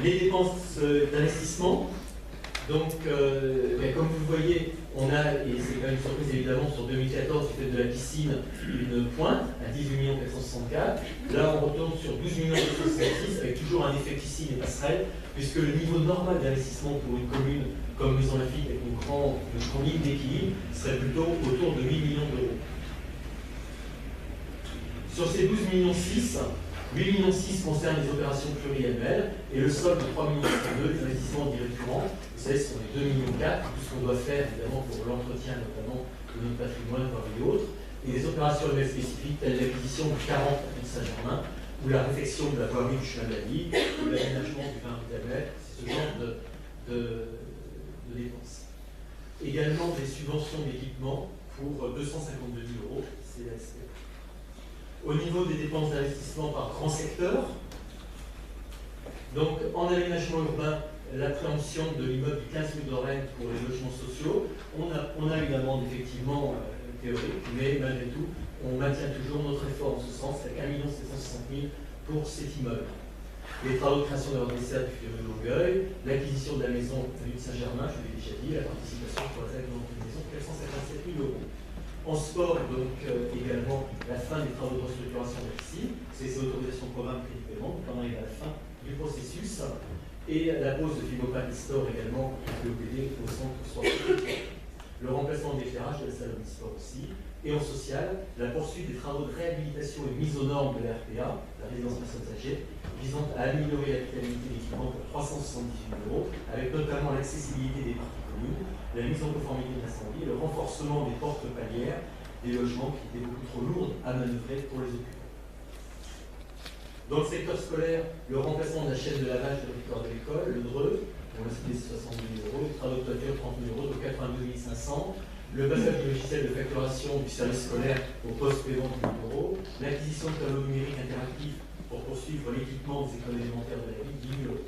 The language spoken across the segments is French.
Les dépenses d'investissement. Donc, comme vous le voyez, on a, et c'est quand même une surprise évidemment, sur 2014, qui fait de la piscine une pointe à 18 464 000. Là, on retourne sur 12 466 000 avec toujours un effet piscine et passerelle, puisque le niveau normal d'investissement pour une commune comme Maison Lafitte avec une grande ligne d'équilibre serait plutôt autour de 8 millions d'euros. Sur ces 12,6 millions, 8,6 millions concernent les opérations pluriannuelles et le solde de 3,2 millions, les investissements dits récurrents, vous savez, ce sont les 2,4 millions, tout ce qu'on doit faire évidemment pour l'entretien notamment de notre patrimoine parmi d'autres, et les opérations annuelles spécifiques telles l'acquisition de 40 à Saint-Germain ou la réfection de la voirie du chemin de la Ligue ou l'aménagement du 20 rue d'Amel, c'est ce genre de dépenses. Également des subventions d'équipement pour 252 000 euros, c'est la SPE. Au niveau des dépenses d'investissement par grand secteur, donc en aménagement urbain, la préemption de l'immeuble du 15 rue d'Orennes pour les logements sociaux, on a une amende effectivement théorique, mais malgré tout, on maintient toujours notre effort en ce sens, avec 1 760 000 pour cet immeuble. Les travaux de création de l'ordre d'essai du rue de Longueuil, l'acquisition de la maison de Saint-Germain, je l'ai déjà dit, la participation pour la rénovation de la maison, 457 000 euros. En sport, donc également la fin des travaux de restructuration de la piscine, ces autorisations de programme crédit paiement, pendant la fin du processus, et la pose de Fibopac Store également, l'OPD au centre sportif. Le remplacement de l'éclairage de la salle de sport aussi, et en social, la poursuite des travaux de réhabilitation et mise aux normes de la RPA, la résidence personnes âgées, visant à améliorer l'habitabilité de l'équipement pour 378 000 euros, avec notamment l'accessibilité des parties communes, la mise en conformité de l'incendie et le renforcement des portes palières des logements qui étaient beaucoup trop lourdes à manœuvrer pour les occupants. Dans le secteur scolaire, le remplacement de la chaîne de lavage de l'auditoire de l'école, le DRE, pour la cité 70 000 euros, les travaux de toiture 30 000 euros, donc 82 500, le passage du logiciel de facturation du service scolaire au poste paiement de 1 000 euros, l'acquisition de tableaux numériques interactifs pour poursuivre l'équipement des écoles élémentaires de la ville, 10 000 euros.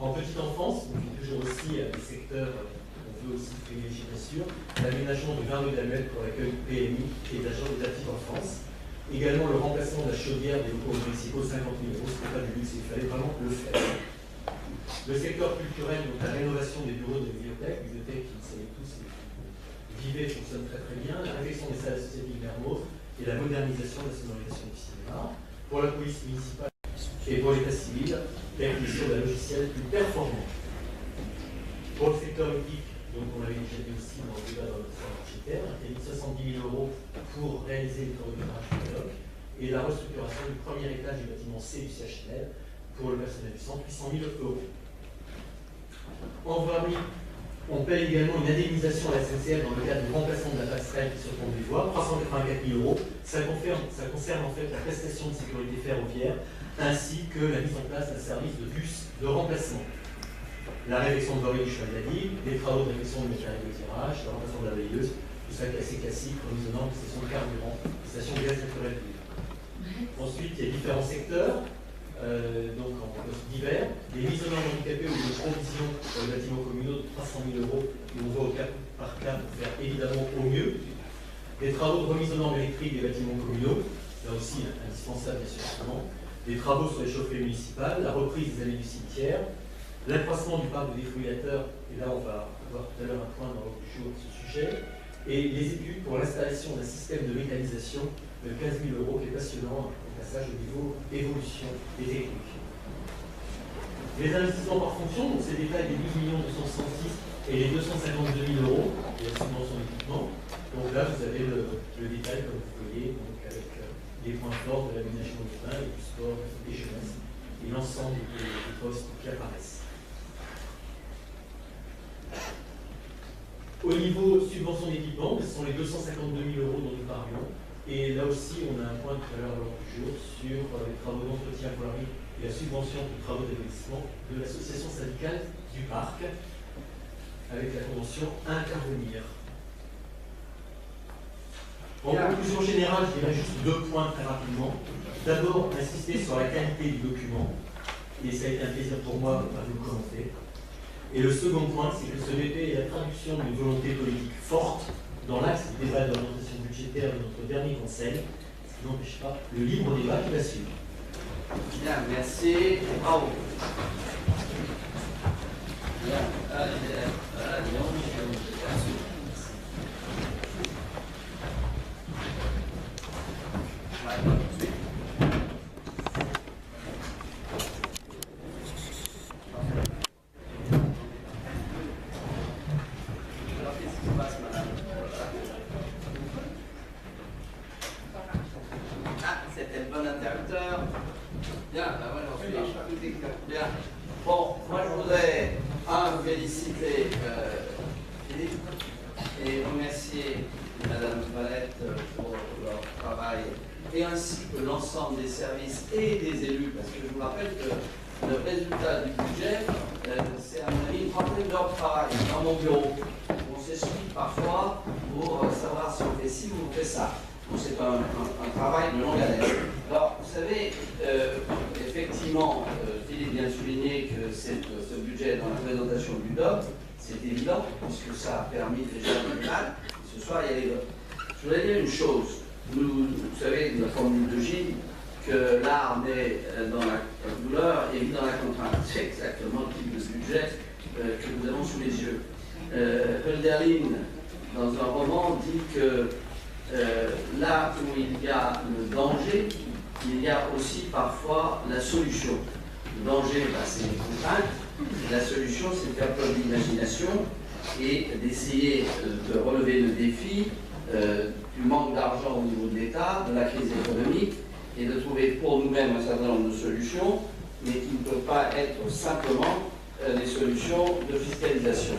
En petite enfance, on fait toujours aussi des secteurs qu'on veut aussi privilégier bien sûr, l'aménagement de 20 rue d'Amel pour l'accueil PMI et d'agents de la petite enfance. Également le remplacement de la chaudière des locaux municipaux, 50 000 euros, ce n'est pas du luxe, il fallait vraiment le faire. Le secteur culturel, donc la rénovation des bureaux de bibliothèques qui, vous savez tous, Vivet fonctionne très très bien, la réfection des salles associatives Mermoz et la modernisation de la sonorisation du cinéma. Pour la police municipale et pour l'état civil, l'acquisition d'un logiciel plus performant. Pour le secteur éthique, donc on l'avait déjà dit aussi dans le débat dans notre salle budgétaire, un crédit de 70 000 euros pour réaliser les travaux de garage du bloc et la restructuration du premier étage du bâtiment C du CHNL pour le personnel du centre, 800 000 euros. En voirie, on paye également une indemnisation à la SNCF dans le cadre du remplacement de la passerelle qui se tombe des voies, 384 000 euros. Ça concerne en fait la prestation de sécurité ferroviaire ainsi que la mise en place d'un service de bus de remplacement. La réfection de voirie du chemin de la Ligue, les travaux de réfection de matériel de tirage, le remplacement de la veilleuse, tout ça assez classique, remise aux normes, station de carburant, station de gaz naturel. Ensuite, il y a différents secteurs. Donc en poste divers, les mises en normes handicapées ou des provisions pour les bâtiments communaux de 300 000 euros, et on voit au cas par cas pour faire évidemment au mieux. Des travaux de remise en normes électriques des bâtiments communaux, là aussi indispensable bien sûr, des travaux sur les chaufferies municipales, la reprise des allées du cimetière, l'accroissement du parc de défibrillateurs, et là on va avoir tout à l'heure un point dans l'ordre du jour de ce sujet, et les études pour l'installation d'un système de mécanisation de 15 000 euros qui est passionnant au passage au niveau évolution des techniques. Les investissements par fonction, donc ces détails des 12 266 et les 252 000 euros, et la subvention d'équipement. Donc là, vous avez le détail, comme vous voyez, donc avec les points forts de l'aménagement urbain et du sport et jeunesse, et l'ensemble des postes qui apparaissent. Au niveau subvention d'équipement, ce sont les 252 000 euros dont nous parlions. Et là aussi, on a un point tout à l'heure lors du jour sur les travaux d'entretien pour la rue et la subvention de travaux d'investissement de l'association syndicale du parc, avec la convention Intervenir. En conclusion générale, je dirais juste 2 points très rapidement. D'abord, insister sur la qualité du document, et ça a été un plaisir pour moi de vous le commenter. Et le second point, c'est que ce BP est la traduction d'une volonté politique forte dans l'axe du débat d'orientation budgétaire de notre dernier conseil, ce qui n'empêche pas le libre débat qui va suivre. Bien, merci. Bravo. Bien. Bon, moi je voudrais, féliciter Philippe et remercier Madame Valette pour leur travail et ainsi que l'ensemble des services et des élus, parce que je vous rappelle que le résultat du budget, c'est à mon avis une trentaine d'heures de travail dans mon bureau. On s'explique parfois pour savoir si on fait ci ou on fait ça. Donc c'est un travail de longue haleine. Alors, vous savez, effectivement, Philippe vient de souligner que ce budget dans la présentation du DOP, c'est évident, puisque ça a permis déjà de mal. Ce soir, il y a les votes. Je voudrais dire une chose. Vous savez, la formule de Gilles, que l'art naît dans la douleur et vit dans la contrainte. C'est exactement le type de budget que nous avons sous les yeux. Hölderlin, dans un roman, dit que là où il y a le danger, il y a aussi parfois la solution. Le danger, c'est les contraintes. La solution, c'est de faire preuve d'imagination et d'essayer de relever le défi du manque d'argent au niveau de l'État, de la crise économique, et de trouver pour nous-mêmes un certain nombre de solutions, mais qui ne peuvent pas être simplement des solutions de fiscalisation.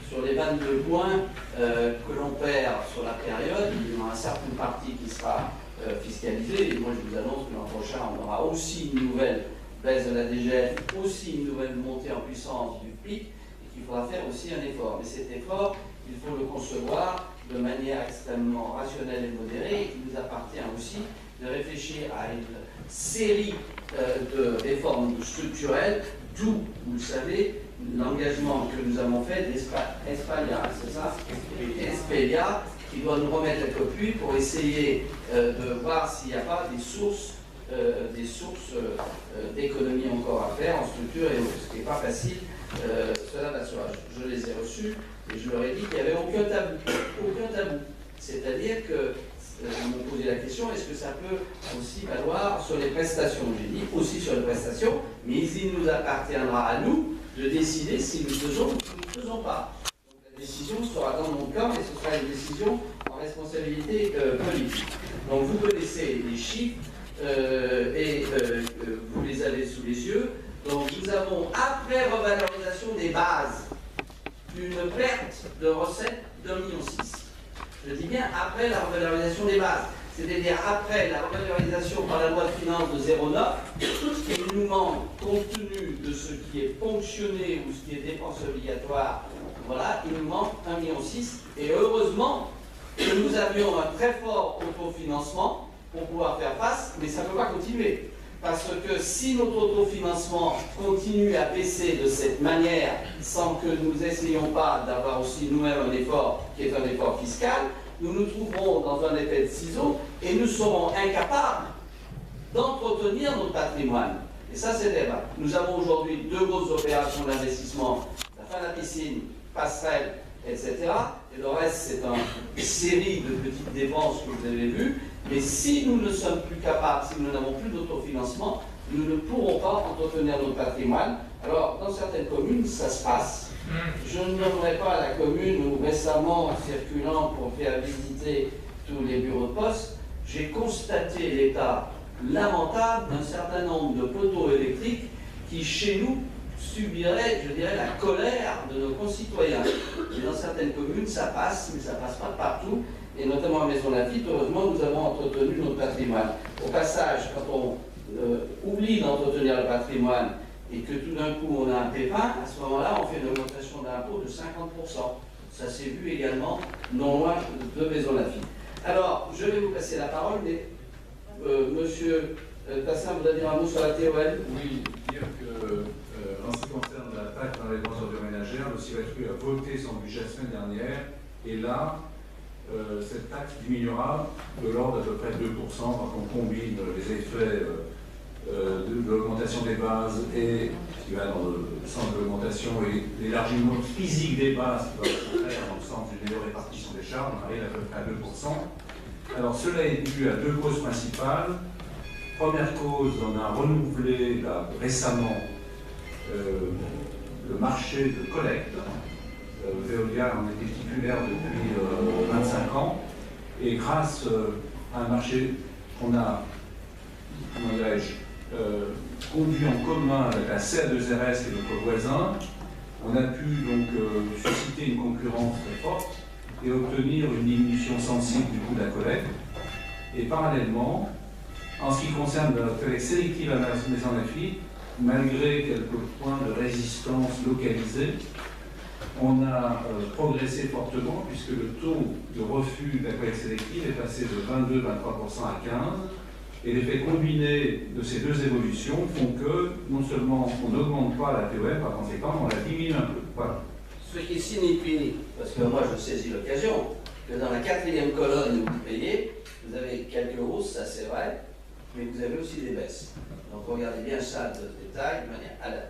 Sur les 22 points que l'on perd sur la période, il y en a une certaine partie qui sera fiscalisée, et moi je vous annonce que l'an prochain on aura aussi une nouvelle baisse de la DGF, aussi une nouvelle montée en puissance du PIC, et qu'il faudra faire aussi un effort. Mais cet effort, il faut le concevoir de manière extrêmement rationnelle et modérée, et il nous appartient aussi de réfléchir à une série de réformes structurelles, d'où, vous le savez, l'engagement que nous avons fait d'Espalia, c'est ça, Espelia, qui doit nous remettre la copie pour essayer de voir s'il n'y a pas des sources d'économie encore à faire en structure et autres, ce qui n'est pas facile. Cela va se voir. Je les ai reçus et je leur ai dit qu'il n'y avait aucun tabou. Aucun tabou. C'est-à-dire que ils m'ont posé la question, est-ce que ça peut aussi valoir sur les prestations? J'ai dit aussi sur les prestations, mais il nous appartiendra à nous de décider si nous faisons ou si nous ne faisons pas. Donc, la décision sera dans mon camp et ce sera une décision en responsabilité politique. Donc vous connaissez les chiffres et vous les avez sous les yeux. Donc nous avons, après revalorisation des bases, une perte de recettes d'1,6 million. Je dis bien après la revalorisation des bases, c'est-à-dire après la revalorisation par la loi de finances de 0,9, il nous manque, compte tenu de ce qui est ponctionné ou ce qui est dépense obligatoire, voilà, il nous manque 1,6 million. Et heureusement que nous avions un très fort autofinancement pour pouvoir faire face, mais ça ne peut pas continuer. Parce que si notre autofinancement continue à baisser de cette manière, sans que nous essayions pas d'avoir aussi nous-mêmes un effort qui est un effort fiscal, nous nous trouverons dans un effet de ciseaux et nous serons incapables d'entretenir notre patrimoine. Et ça, c'est débat. Nous avons aujourd'hui 2 grosses opérations d'investissement, la fin de la piscine, passerelle, etc. Et le reste, c'est une série de petites dépenses que vous avez vues. Mais si nous ne sommes plus capables, si nous n'avons plus d'autofinancement, nous ne pourrons pas entretenir notre patrimoine. Alors, dans certaines communes, ça se passe. Je ne nommerai pas la commune où récemment, circulant pour faire visiter tous les bureaux de poste, j'ai constaté l'état lamentable d'un certain nombre de poteaux électriques qui, chez nous, subiraient, je dirais, la colère de nos concitoyens. Et dans certaines communes, ça passe, mais ça ne passe pas partout. Et notamment à Maison Lafitte, heureusement, nous avons entretenu notre patrimoine. Au passage, quand on oublie d'entretenir le patrimoine et que tout d'un coup on a un pépin, à ce moment-là, on fait une augmentation d'impôt de 50%. Ça s'est vu également non loin de Maison Lafitte. Alors, je vais vous passer la parole, mais Monsieur Tassin voudrait dire un mot sur la TOL. Oui, dire que en ce qui concerne la taxe dans les dépenses ménagères, le CIRFU a voté son budget la semaine dernière, et là, cette taxe diminuera de l'ordre d'à peu près 2% quand on combine les effets de l'augmentation des bases et ce qui va dans le sens de l'augmentation et l'élargissement physique des bases qui va se faire dans le sens d'une meilleure répartition des charges, on arrive à peu près à 2%. Alors cela est dû à 2 causes principales. Première cause, on a renouvelé là, récemment le marché de collecte. Veolia en était titulaire depuis 25 ans, et grâce à un marché qu'on a, comment dirais-je, conduit en commun avec la CA2RS et notre voisin, on a pu donc susciter une concurrence très forte et obtenir une diminution sensible du coût de la collecte. Et parallèlement, en ce qui concerne la collecte sélective à Maison-Lafitte, malgré quelques points de résistance localisés, on a progressé fortement puisque le taux de refus de la collecte sélective est passé de 22-23% à 15%. Et l'effet combiné de ces deux évolutions font que non seulement on n'augmente pas la TOM, par conséquent, on la diminue un peu. Voilà. Ce qui signifie, parce que moi je saisis l'occasion, que dans la 4e colonne où vous payez, vous avez quelques hausses, ça c'est vrai, mais vous avez aussi des baisses. Donc regardez bien ça de détail, de manière à la